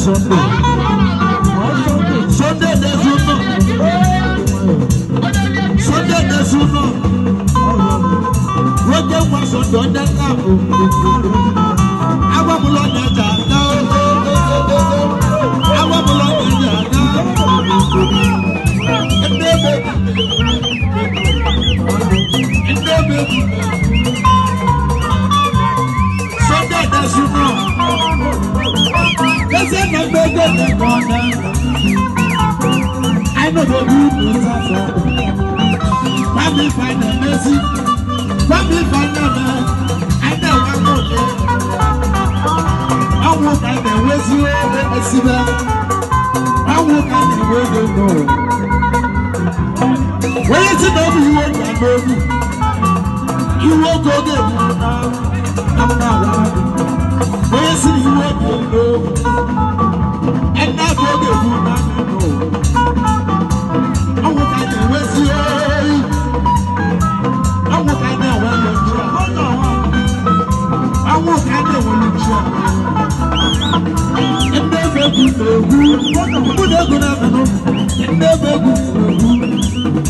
Sunday, There's a number of I know the people Family find a mercy. Family find a man. I know I'm not there. I won't have the ways you ever see that. I won't have the way you go. When it's enough, you won't have baby. You won't go there. I'm not happy. When you see you won't go. And now go there. I won't have the ways you I won't have the way you I won't have the way you and never good for who would have gone up and never good for who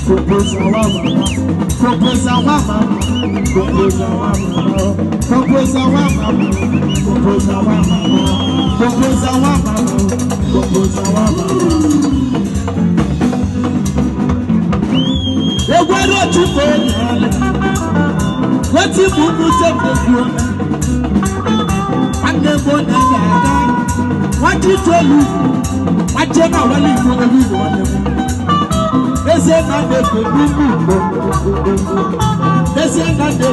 propose our mama propose our mama propose our mama propose our mama propose our mama propose our mama propose our mama what you for what you put and the one what you tell you what you know when you go everyone they say not the